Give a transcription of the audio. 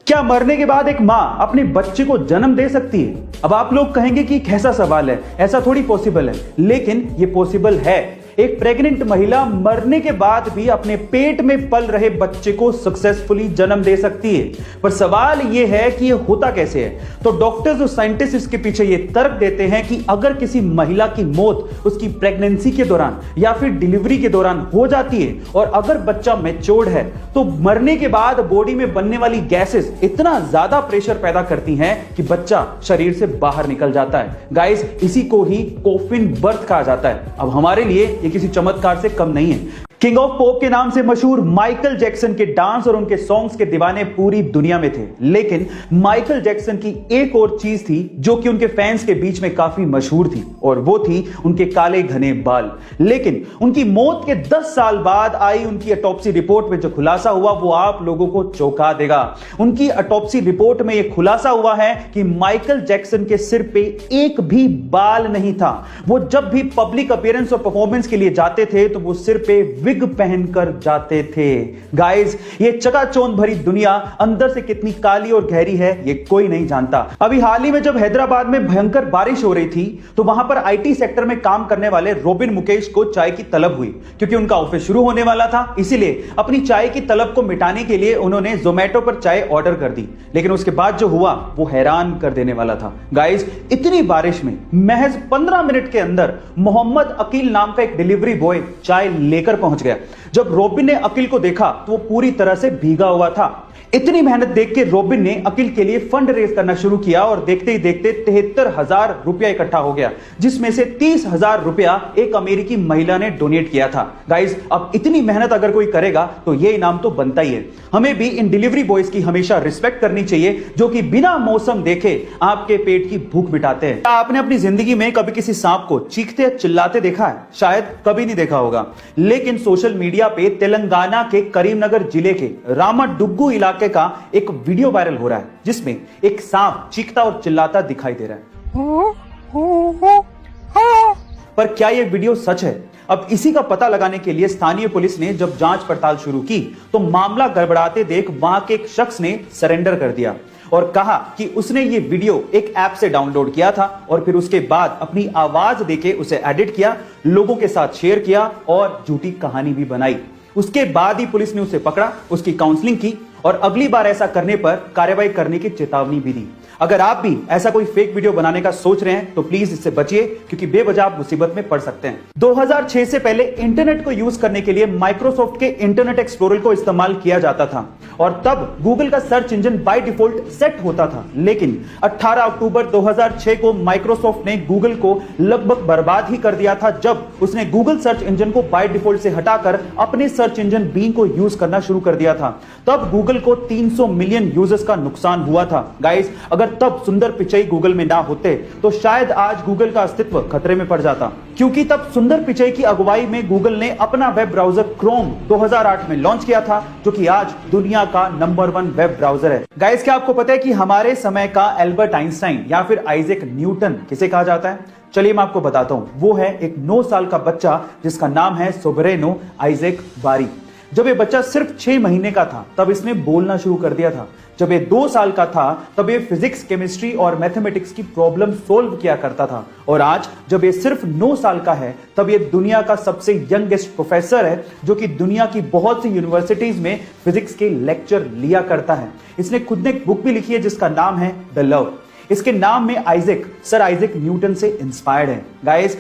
क्या मरने के बाद एक मां अपने बच्चे को जन्म दे सकती है? अब आप लोग कहेंगे कि कैसा सवाल है, ऐसा थोड़ी पॉसिबल है, लेकिन ये पॉसिबल है। एक प्रेग्नेंट महिला मरने के बाद भी अपने पेट में पल रहे बच्चे को सक्सेसफुली जन्म दे सकती है। पर सवाल यह है कि यह होता कैसे है। तो डॉक्टर्स और साइंटिस्ट इसके पीछे यह तर्क देते हैं कि अगर किसी महिला की मौत उसकी प्रेगनेंसी के दौरान या फिर डिलीवरी के दौरान हो जाती है और अगर बच्चा मैच्योर्ड है तो मरने के बाद बॉडी में बनने वाली गैसेस इतना ज्यादा प्रेशर पैदा करती हैं कि बच्चा शरीर से बाहर निकल जाता है। गाइस, इसी को ही कॉफिन बर्थ कहा जाता है। अब हमारे लिए ये किसी चमत्कार से कम नहीं है। किंग ऑफ पॉप के नाम से मशहूर माइकल जैक्सन के डांस और उनके सॉन्ग्स के दीवाने पूरी दुनिया में थे, लेकिन माइकल जैक्सन की एक और चीज थी जो कि उनके फैंस के बीच में काफी मशहूर थी, और वो थी उनके काले घने बाल। लेकिन उनकी मौत के 10 साल बाद आई उनकी ऑटोप्सी रिपोर्ट में जो खुलासा हुआ वो आप लोगों को चौंका देगा। उनकी ऑटोप्सी रिपोर्ट में यह खुलासा हुआ है कि माइकल जैक्सन के सिर पे एक भी बाल नहीं था। वो जब भी पब्लिक अपीयरेंस और परफॉर्मेंस के लिए जाते थे तो वो सिर पे विग पहनकर जाते थे। गाइस, ये चकाचौंध भरी दुनिया अंदर से कितनी काली और गहरी है ये कोई नहीं जानता। अभी हाल ही में जब हैदराबाद में भयंकर बारिश हो रही थी तो वहां पर आईटी सेक्टर में काम करने वाले रोबिन मुकेश को चाय की तलब हुई, क्योंकि उनका ऑफिस शुरू होने वाला था। इसीलिए अपनी चाय की तलब को मिटाने के लिए उन्होंने जोमेटो पर चाय ऑर्डर कर दी। लेकिन उसके बाद जो हुआ वो हैरान कर देने वाला था। गाइस, इतनी बारिश में महज 15 मिनट के अंदर मोहम्मद अकील नाम का एक डिलीवरी बॉय चाय लेकर पहुंच गया। जब रोबिन ने अकील को देखा तो वो पूरी तरह से भीगा हुआ था। इतनी मेहनत देख के रोबिन ने अकील के लिए फंड रेज करना शुरू किया और देखते ही देखते 73,000 रुपया इकट्ठा हो गया, जिसमें से 30,000 रुपया एक अमेरिकी महिला ने डोनेट किया था। गाइस, अब इतनी मेहनत अगर कोई करेगा तो ये इनाम तो बनता ही है। हमें भी इन डिलीवरी बॉयज की हमेशा रिस्पेक्ट करनी चाहिए जो कि बिना मौसम देखे आपके पेट की भूख मिटाते हैं। क्या आपने अपनी जिंदगी में कभी किसी सांप को चीखते या चिल्लाते देखा है? शायद कभी नहीं देखा होगा, लेकिन सोशल मीडिया पे तेलंगाना के करीमनगर जिले के रामाडुग्गू इलाके का एक वीडियो वायरल हो रहा है जिसमें एक सांप चीखता और चिल्लाता दिखाई दे रहा है। पर क्या यह वीडियो सच है? अब इसी का पता लगाने के लिए स्थानीय पुलिस ने जब जांच पड़ताल शुरू की तो मामला गड़बड़ाते देख वहां के एक शख्स ने सरेंडर कर दिया और कहा कि उसने ये वीडियो एक ऐप से डाउनलोड किया था और फिर उसके बाद अपनी आवाज देके उसे एडिट किया, लोगों के साथ शेयर किया और झूठी कहानी भी बनाई। उसके बाद ही पुलिस ने उसे पकड़ा, उसकी काउंसलिंग की और अगली बार ऐसा करने पर कार्रवाई करने की चेतावनी भी दी। अगर आप भी ऐसा कोई फेक वीडियो बनाने का सोच रहे हैं तो प्लीज इससे बचिए, क्योंकि बेवजह आप मुसीबत में पड़ सकते हैं। 2006 से पहले इंटरनेट को यूज करने के लिए माइक्रोसॉफ्ट के इंटरनेट एक्सप्लोरर को इस्तेमाल किया जाता था और तब गूगल का search engine by default set होता था। लेकिन 18 अक्टूबर 2006 को माइक्रोसॉफ्ट ने गूगल को लगभग बर्बाद ही कर दिया था जब उसने गूगल सर्च इंजन को बाय डिफॉल्ट से हटाकर अपने सर्च इंजन बींग को यूज करना शुरू कर दिया था। तब गूगल को 300 मिलियन यूजर्स का नुकसान हुआ था। गाइस, अगर तब सुंदर पिचई गूगल में ना होते तो शायद आज गूगल का अस्तित्व खतरे में पड़ जाता, क्योंकि तब सुंदर पिचई की अगुवाई में गूगल ने अपना वेब ब्राउजर क्रोम 2008 में लॉन्च किया था, जो कि आज दुनिया का नंबर 1 वेब ब्राउजर है। गाइस, क्या आपको पता है कि हमारे समय का एल्बर्ट आइंस्टाइन या फिर आइजैक न्यूटन किसे कहा जाता है? चलिए मैं आपको बताता हूं। वो है एक 9 साल का बच्चा जिसका नाम है सोबरेनो आइजैक बारी। जब ये बच्चा सिर्फ 6 महीने का था तब इसने बोलना शुरू कर दिया था। जब ये 2 साल का था तब ये फिजिक्स, केमिस्ट्री और मैथमेटिक्स की प्रॉब्लम सोल्व किया करता था, और आज जब ये सिर्फ 9 साल का है तब ये दुनिया का सबसे यंगेस्ट प्रोफेसर है जो कि दुनिया की बहुत सी यूनिवर्सिटीज में फिजिक्स के लेक्चर लिया करता है। इसने खुद ने एक बुक भी लिखी है जिसका नाम है द लव। इसके नाम में आइजैक सर आइजैक न्यूटन से इंस्पायर्ड है। गाइस,